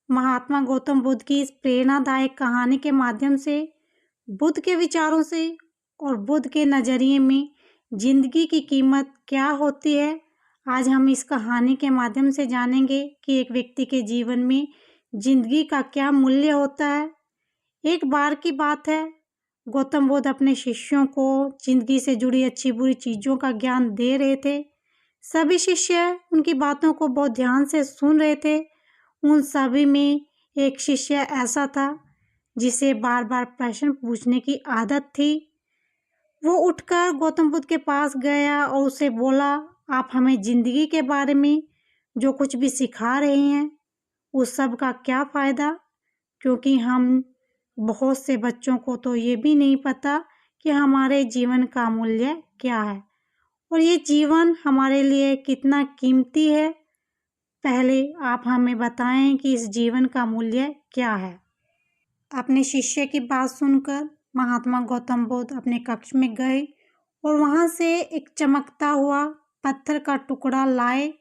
महात्मा गौतम बुद्ध की इस प्रेरणादायक कहानी के माध्यम से बुद्ध के विचारों से और बुद्ध के नज़रिए में जिंदगी की कीमत क्या होती है, आज हम इस कहानी के माध्यम से जानेंगे कि एक व्यक्ति के जीवन में जिंदगी का क्या मूल्य होता है। एक बार की बात है, गौतम बुद्ध अपने शिष्यों को जिंदगी से जुड़ी अच्छी बुरी चीज़ों का ज्ञान दे रहे थे। सभी शिष्य उनकी बातों को बहुत ध्यान से सुन रहे थे। उन सभी में एक शिष्य ऐसा था जिसे बार बार प्रश्न पूछने की आदत थी। वो उठकर गौतम बुद्ध के पास गया और उसे बोला, आप हमें जिंदगी के बारे में जो कुछ भी सिखा रहे हैं उस सब का क्या फ़ायदा, क्योंकि हम बहुत से बच्चों को तो ये भी नहीं पता कि हमारे जीवन का मूल्य क्या है और ये जीवन हमारे लिए कितना कीमती है। पहले आप हमें बताएं कि इस जीवन का मूल्य क्या है। अपने शिष्य की बात सुनकर महात्मा गौतम बुद्ध अपने कक्ष में गए और वहाँ से एक चमकता हुआ पत्थर का टुकड़ा लाए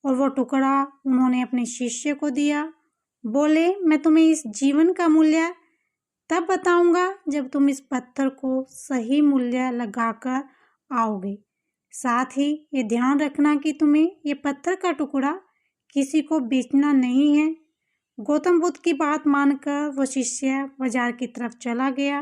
और वो टुकड़ा उन्होंने अपने शिष्य को दिया। बोले, मैं तुम्हें इस जीवन का मूल्य तब बताऊंगा जब तुम इस पत्थर को सही मूल्य लगाकर आओगे। साथ ही ये ध्यान रखना कि तुम्हें ये पत्थर का टुकड़ा किसी को बेचना नहीं है। गौतम बुद्ध की बात मानकर वो शिष्य बाजार की तरफ चला गया।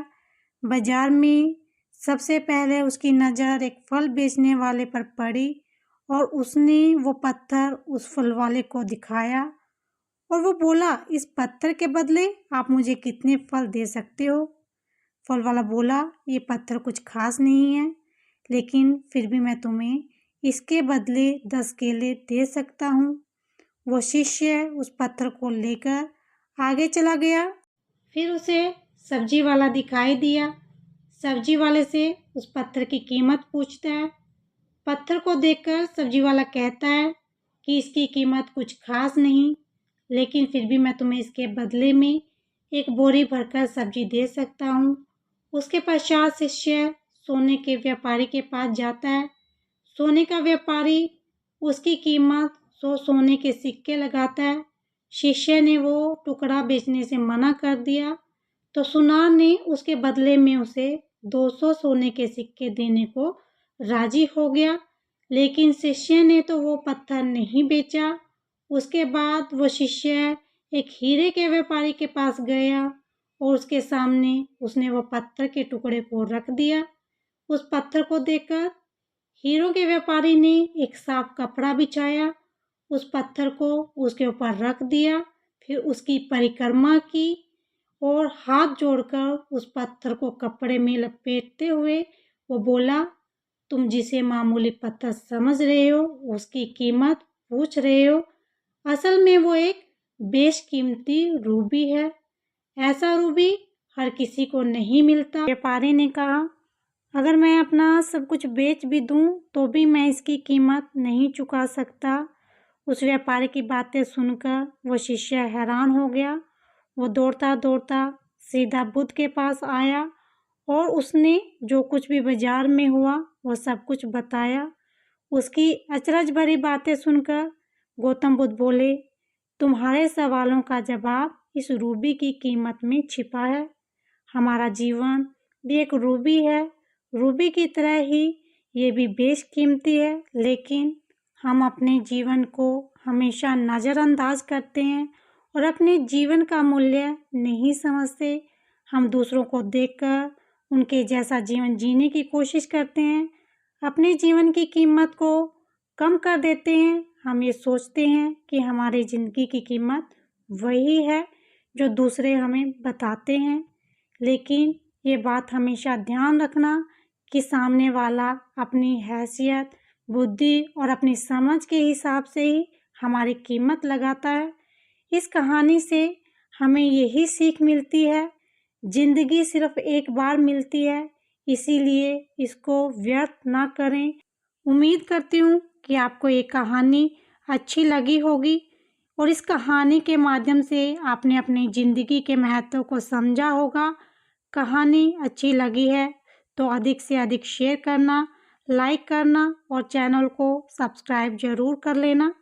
बाजार में सबसे पहले उसकी नज़र एक फल बेचने वाले पर पड़ी और उसने वो पत्थर उस फल वाले को दिखाया और वो बोला, इस पत्थर के बदले आप मुझे कितने फल दे सकते हो। फल वाला बोला, ये पत्थर कुछ खास नहीं है, लेकिन फिर भी मैं तुम्हें इसके बदले 10 केले दे सकता हूँ। वो शिष्य उस पत्थर को लेकर आगे चला गया। फिर उसे सब्जी वाला दिखाई दिया। सब्जी वाले से उस पत्थर की कीमत पूछता है। पत्थर को देखकर सब्जी वाला कहता है कि इसकी कीमत कुछ खास नहीं, लेकिन फिर भी मैं तुम्हें इसके बदले में एक बोरी भरकर सब्जी दे सकता हूँ। उसके पश्चात शिष्य सोने के व्यापारी के पास जाता है। सोने का व्यापारी उसकी कीमत 100 सोने के सिक्के लगाता है। शिष्य ने वो टुकड़ा बेचने से मना कर दिया तो सुनार ने उसके बदले में उसे 200 सोने के सिक्के देने को राजी हो गया, लेकिन शिष्य ने तो वो पत्थर नहीं बेचा। उसके बाद वो शिष्य एक हीरे के व्यापारी के पास गया और उसके सामने उसने वो पत्थर के टुकड़े को रख दिया। उस पत्थर को देखकर हीरों के व्यापारी ने एक साफ कपड़ा बिछाया, उस पत्थर को उसके ऊपर रख दिया, फिर उसकी परिक्रमा की और हाथ जोड़कर उस पत्थर को कपड़े में लपेटते हुए वो बोला, तुम जिसे मामूली पत्थर समझ रहे हो उसकी कीमत पूछ रहे हो, असल में वो एक बेशकीमती रूबी है। ऐसा रूबी हर किसी को नहीं मिलता। व्यापारी ने कहा, अगर मैं अपना सब कुछ बेच भी दूं तो भी मैं इसकी कीमत नहीं चुका सकता। उस व्यापारी की बातें सुनकर वो शिष्य हैरान हो गया। वो दौड़ता दौड़ता सीधा बुद्ध के पास आया और उसने जो कुछ भी बाजार में हुआ वो सब कुछ बताया। उसकी अचरज भरी बातें सुनकर गौतम बुद्ध बोले, तुम्हारे सवालों का जवाब इस रूबी की कीमत में छिपा है। हमारा जीवन भी एक रूबी है। रूबी की तरह ही ये भी बेशकीमती है, लेकिन हम अपने जीवन को हमेशा नज़रअंदाज करते हैं और अपने जीवन का मूल्य नहीं समझते। हम दूसरों को देखकर उनके जैसा जीवन जीने की कोशिश करते हैं, अपने जीवन की कीमत को कम कर देते हैं। हम ये सोचते हैं कि हमारी ज़िंदगी की कीमत वही है जो दूसरे हमें बताते हैं, लेकिन ये बात हमेशा ध्यान रखना कि सामने वाला अपनी हैसियत, बुद्धि और अपनी समझ के हिसाब से ही हमारी कीमत लगाता है। इस कहानी से हमें यही सीख मिलती है, जिंदगी सिर्फ एक बार मिलती है, इसीलिए इसको व्यर्थ ना करें। उम्मीद करती हूँ कि आपको ये कहानी अच्छी लगी होगी और इस कहानी के माध्यम से आपने अपनी ज़िंदगी के महत्व को समझा होगा। कहानी अच्छी लगी है तो अधिक से अधिक शेयर करना, लाइक करना और चैनल को सब्सक्राइब ज़रूर कर लेना।